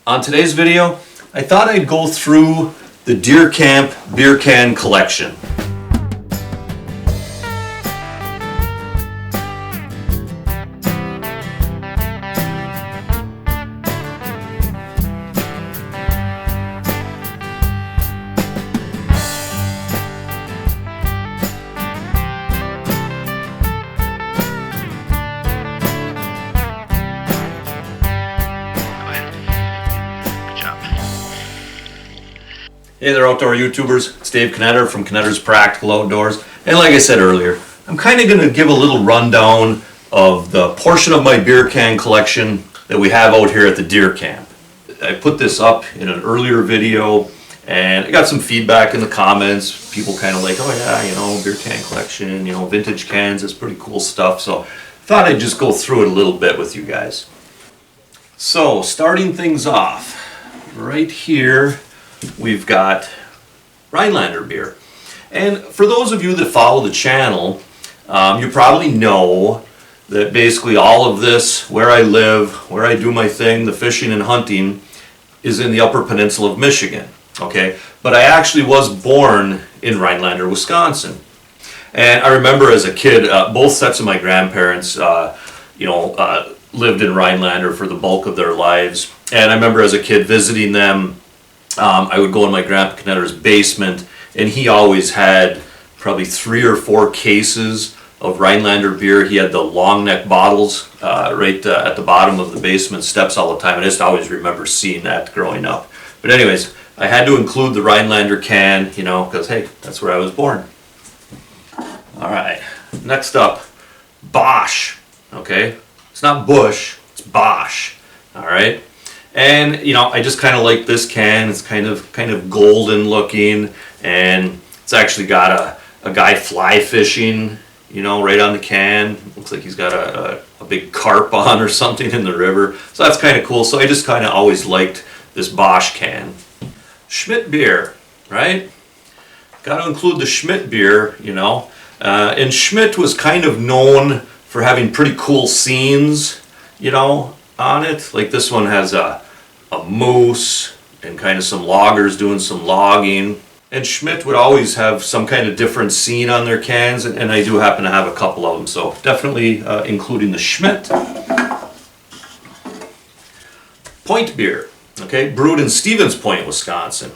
On today's video, I thought I'd go through the Deer Camp beer can collection. Hey there, outdoor YouTubers. It's Dave Knetter from Knetter's Practical Outdoors. And like I said earlier, I'm kind of going to give a little rundown of the portion of my beer can collection that we have out here at the Deer Camp. I put this up in an earlier video and I got some feedback in the comments. People kind of like, oh yeah, you know, beer can collection, you know, vintage cans, it's pretty cool stuff. So I thought I'd just go through it a little bit with you guys. So starting things off, right here, we've got Rhinelander Beer. And for those of you that follow the channel, you probably know that basically all of this, where I live, where I do my thing, the fishing and hunting, is in the Upper Peninsula of Michigan. Okay, but I actually was born in Rhinelander, Wisconsin. And I remember as a kid, both sets of my grandparents, lived in Rhinelander for the bulk of their lives. And I remember as a kid visiting them. I would go in my Grandpa Knetter's basement, and he always had probably 3 or 4 cases of Rhinelander beer. He had the long neck bottles right at the bottom of the basement steps all the time. I just always remember seeing that growing up. But anyways, I had to include the Rhinelander can, you know, because hey, that's where I was born. All right, next up, Bosch. Okay, it's not Bush, it's Bosch. All right. And you know, I just kind of like this can. It's kind of golden looking, and it's actually got a guy fly fishing, you know, right on the can. Looks like he's got a big carp on or something in the river. So that's kind of cool. So I just kind of always liked this Bosch can. Schmidt Beer, right? Got to include the Schmidt Beer, you know. And Schmidt was kind of known for having pretty cool scenes, you know, on it. Like this one has a moose and kind of some loggers doing some logging. And Schmidt would always have some kind of different scene on their cans, and I do happen to have a couple of them, so definitely including the Schmidt. Point Beer, okay, brewed in Stevens Point, Wisconsin.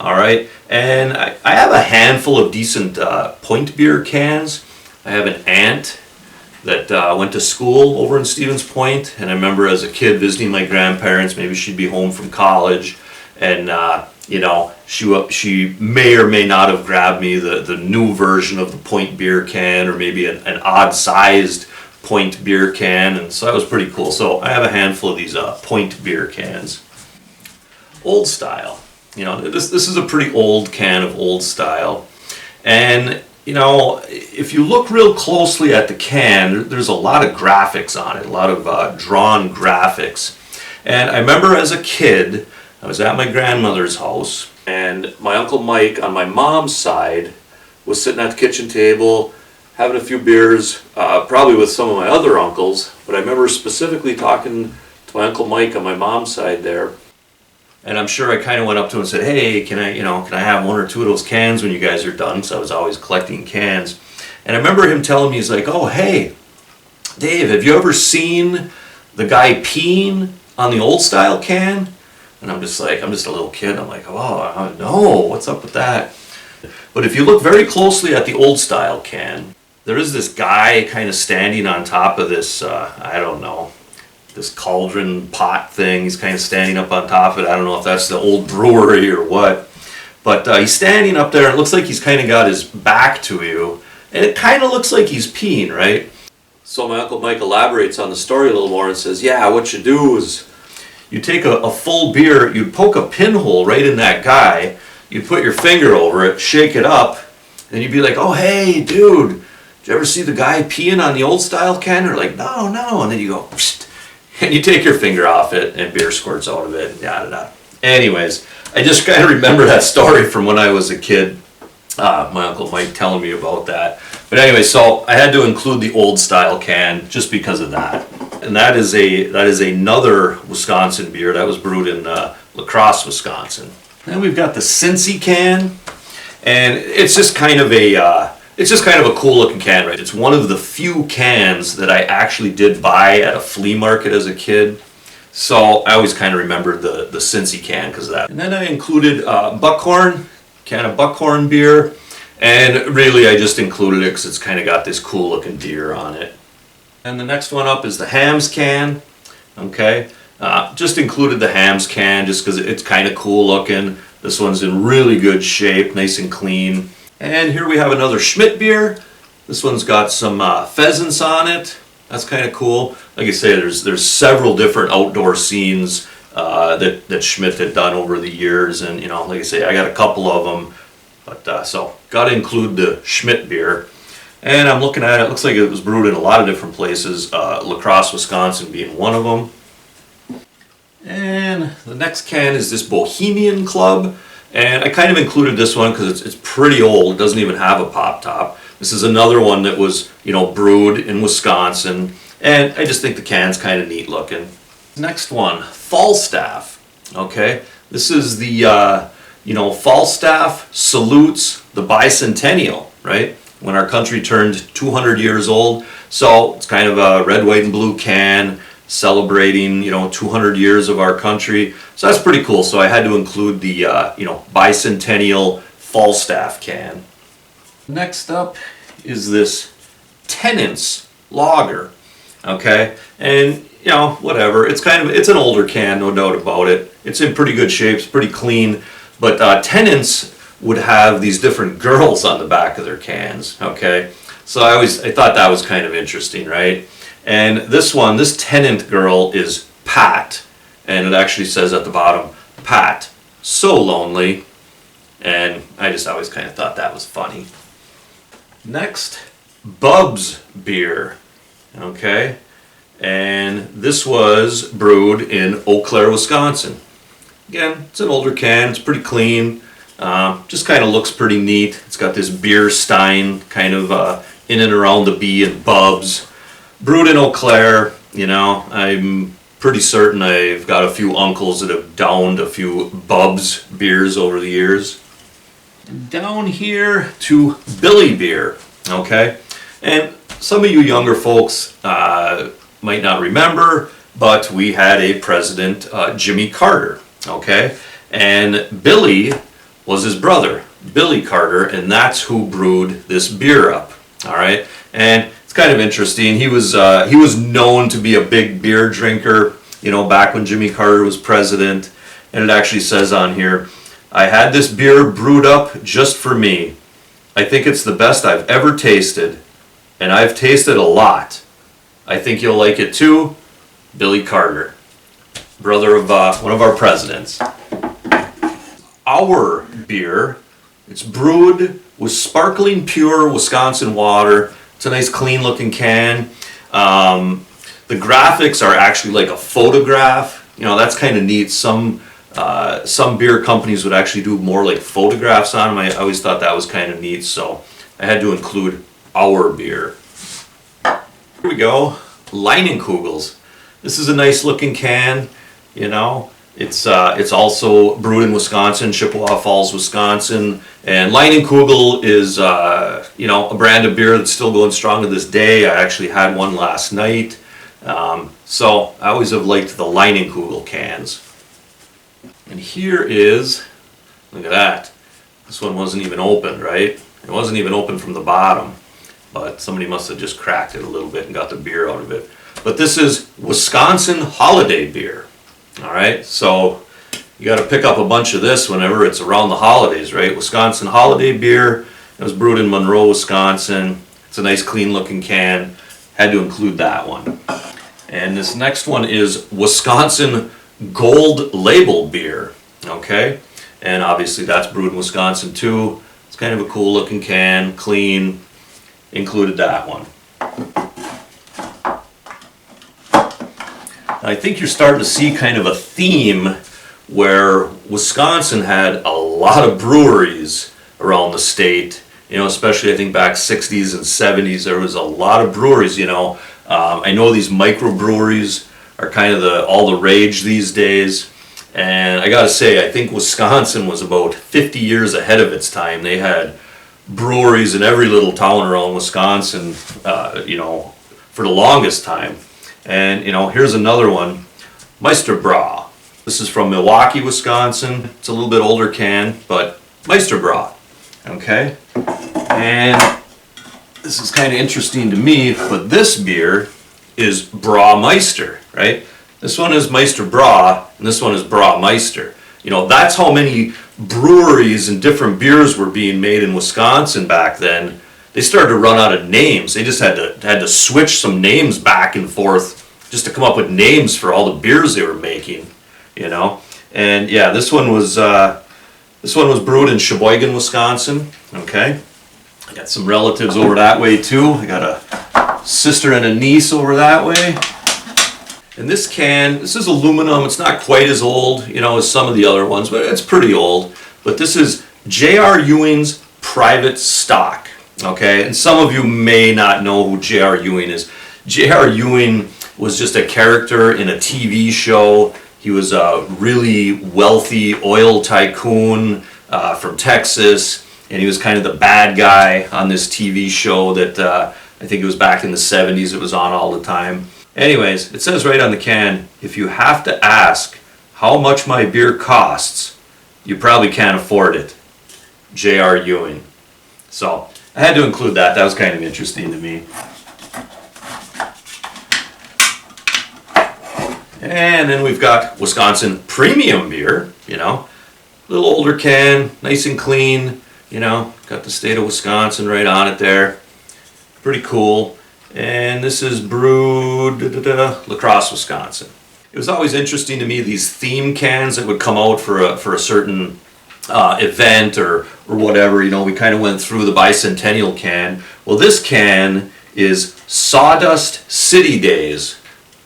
All right, and I have a handful of decent Point Beer cans. I have an aunt that went to school over in Stevens Point, and I remember as a kid visiting my grandparents. Maybe she'd be home from college, and you know, she may or may not have grabbed me the new version of the Point Beer can, or maybe an odd-sized Point Beer can, and so that was pretty cool. So I have a handful of these Point Beer cans. Old Style, you know, this is a pretty old can of Old Style, and you know, if you look real closely at the can, there's a lot of graphics on it, a lot of drawn graphics. And I remember as a kid, I was at my grandmother's house, and my Uncle Mike on my mom's side was sitting at the kitchen table having a few beers, probably with some of my other uncles, but I remember specifically talking to my Uncle Mike on my mom's side there. And I'm sure I kind of went up to him and said, hey, can I have 1 or 2 of those cans when you guys are done? So I was always collecting cans. And I remember him telling me, he's like, oh, hey, Dave, have you ever seen the guy peeing on the Old Style can? And I'm just a little kid. I'm like, oh, no, what's up with that? But if you look very closely at the Old Style can, there is this guy kind of standing on top of this, I don't know, this cauldron pot thing. He's kind of standing up on top of it. I don't know if that's the old brewery or what, but he's standing up there, and it looks like he's kind of got his back to you, and it kind of looks like he's peeing, right? So my Uncle Mike elaborates on the story a little more and says, yeah, what you do is you take a full beer, you'd poke a pinhole right in that guy, you'd put your finger over it, shake it up, and you'd be like, oh, hey, dude, did you ever see the guy peeing on the Old Style can? Or like, no, and then you go, psst, and you take your finger off it, and beer squirts out of it, and yada. Anyways, I just kind of remember that story from when I was a kid. My Uncle Mike telling me about that. But anyway, so I had to include the Old Style can just because of that. and that is another Wisconsin beer that was brewed in La Crosse, Wisconsin. Then we've got the Scentsy Can, and it's just kind of a cool looking can, right? It's one of the few cans that I actually did buy at a flea market as a kid. So I always kind of remembered the Scentsy Can because of that. And then I included Buckhorn, can of Buckhorn beer. And really I just included it because it's kind of got this cool looking deer on it. And the next one up is the Hams Can. Okay, just included the Hams Can just because it's kind of cool looking. This one's in really good shape, nice and clean. And here we have another Schmidt Beer. This one's got some pheasants on it. That's kind of cool. Like I say, there's several different outdoor scenes that Schmidt had done over the years, and like I say, I got a couple of them. But so got to include the Schmidt Beer. And I'm looking at it. It looks like it was brewed in a lot of different places. La Crosse, Wisconsin being one of them. And the next can is this Bohemian Club. And I kind of included this one because it's pretty old. It doesn't even have a pop top. This is another one that was, brewed in Wisconsin. And I just think the can's kind of neat looking. Next one, Falstaff. Okay, this is the, Falstaff salutes the bicentennial, right? When our country turned 200 years old. So it's kind of a red, white, and blue can celebrating, 200 years of our country. So that's pretty cool. So I had to include the, bicentennial Falstaff can. Next up is this Tenants Lager. Okay, and whatever. It's an older can, no doubt about it. It's in pretty good shape. It's pretty clean. But Tenants would have these different girls on the back of their cans. Okay, so I thought that was kind of interesting, right? And this Tenant girl is Pat, and it actually says at the bottom, Pat, so lonely. And I just always kind of thought that was funny. Next, Bub's Beer. Okay, and this was brewed in Eau Claire, Wisconsin. Again, it's an older can. It's pretty clean. Just kind of looks pretty neat. It's got this beer stein kind of in and around the B and Bub's. Brewed in Eau Claire. I'm pretty certain I've got a few uncles that have downed a few Bub's beers over the years. Down here to Billy Beer. Okay, and some of you younger folks might not remember, but we had a president, Jimmy Carter. Okay, and Billy was his brother, Billy Carter, and that's who brewed this beer up. All right, and it's kind of interesting. He was known to be a big beer drinker, back when Jimmy Carter was president. And it actually says on here, I had this beer brewed up just for me. I think it's the best I've ever tasted, and I've tasted a lot. I think you'll like it too, Billy Carter, brother of one of our presidents. Our beer, it's brewed with sparkling pure Wisconsin water. It's a nice clean looking can. The graphics are actually like a photograph. That's kind of neat. Some beer companies would actually do more like photographs on them. I always thought that was kind of neat, so I had to include our beer. Here we go, Kugels. This is a nice looking can. It's also brewed in Wisconsin, Chippewa Falls, Wisconsin. And Kugel is a brand of beer that's still going strong to this day. I actually had one last night. So I always have liked the Kugel cans. And here is, look at that. This one wasn't even opened, right? It wasn't even open from the bottom, but somebody must have just cracked it a little bit and got the beer out of it. But this is Wisconsin Holiday Beer. All right, so you got to pick up a bunch of this whenever it's around the holidays, right? Wisconsin Holiday Beer. It was brewed in Monroe, Wisconsin. It's a nice clean looking can. Had to include that one. And this next one is Wisconsin Gold Label Beer. Okay, and obviously that's brewed in Wisconsin too. It's kind of a cool looking can, clean. Included that one. I think you're starting to see kind of a theme where Wisconsin had a lot of breweries around the state. Especially I think back 60s and 70s, there was a lot of breweries. I know these microbreweries are kind of all the rage these days. And I gotta say, I think Wisconsin was about 50 years ahead of its time. They had breweries in every little town around Wisconsin, for the longest time. And, here's another one, Meisterbräu. This is from Milwaukee, Wisconsin. It's a little bit older can, but Meisterbräu, okay? And this is kind of interesting to me, but this beer is Braumeister, right? This one is Meisterbräu, and this one is Braumeister. That's how many breweries and different beers were being made in Wisconsin back then. They started to run out of names. They just had to switch some names back and forth just to come up with names for all the beers they were making. And yeah, this one was brewed in Sheboygan, Wisconsin. Okay, I got some relatives over that way too. I got a sister and a niece over that way. And this is aluminum. It's not quite as old, as some of the other ones, but it's pretty old. But this is J.R. Ewing's Private Stock. Okay, and some of you may not know who J.R. Ewing is. J.R. Ewing was just a character in a TV show. He was a really wealthy oil tycoon from Texas, and he was kind of the bad guy on this TV show that I think it was back in the 70s. It was on all the time. Anyways, it says right on the can, if you have to ask how much my beer costs, you probably can't afford it. J.R. Ewing. So I had to include that. That was kind of interesting to me. And then we've got Wisconsin Premium Beer, a little older can, nice and clean, got the state of Wisconsin right on it there. Pretty cool. And this is brewed La Crosse, Wisconsin. It was always interesting to me, these theme cans that would come out for a certain event or whatever. We kind of went through the bicentennial can. Well, this can is Sawdust City Days,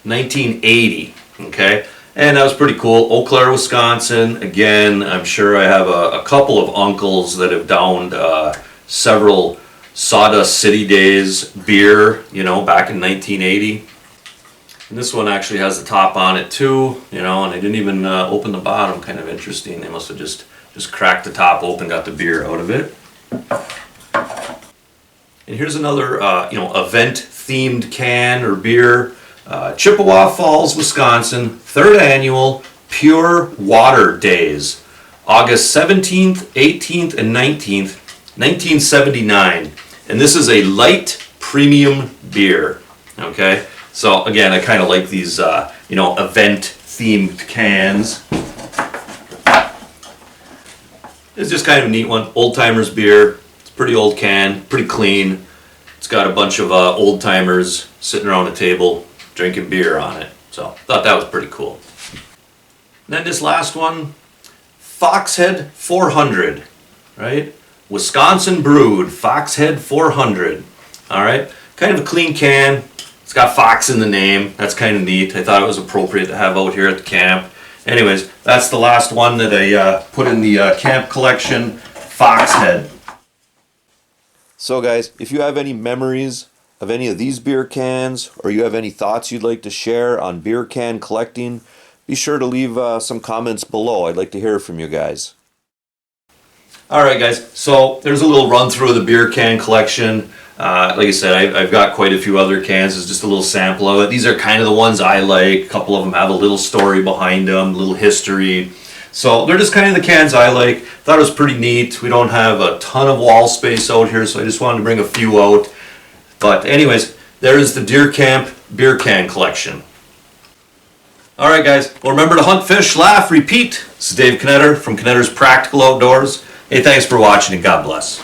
1980. Okay, and that was pretty cool. Eau Claire, Wisconsin. Again, I'm sure I have a couple of uncles that have downed several Sawdust City Days beer, back in 1980. And this one actually has the top on it too, and they didn't even open the bottom. Kind of interesting. They must have just cracked the top open, got the beer out of it. And here's another, event-themed can or beer. Chippewa Falls, Wisconsin, 3rd annual Pure Water Days, August 17th, 18th, and 19th, 1979. And this is a light premium beer. Okay, so again, I kind of like these, event-themed cans. It's just kind of a neat one. Old Timers beer. It's a pretty old can, pretty clean. It's got a bunch of old timers sitting around a table drinking beer on it. So thought that was pretty cool. And then this last one, Foxhead 400, right? Wisconsin brewed Foxhead 400. All right, kind of a clean can. It's got Fox in the name. That's kind of neat. I thought it was appropriate to have out here at the camp. Anyways, that's the last one that I put in the camp collection, Foxhead. So guys, if you have any memories of any of these beer cans, or you have any thoughts you'd like to share on beer can collecting, be sure to leave some comments below. I'd like to hear from you guys. Alright guys, so there's a little run through of the beer can collection. Like I said, I've got quite a few other cans. It's just a little sample of it. These are kind of the ones I like. A couple of them have a little story behind them, a little history. So they're just kind of the cans I like. Thought it was pretty neat. We don't have a ton of wall space out here, so I just wanted to bring a few out. But anyways, there is the Deer Camp beer can collection. Alright guys, well remember to hunt, fish, laugh, repeat. This is Dave Knetter from Knetter's Practical Outdoors. Hey, thanks for watching and God bless.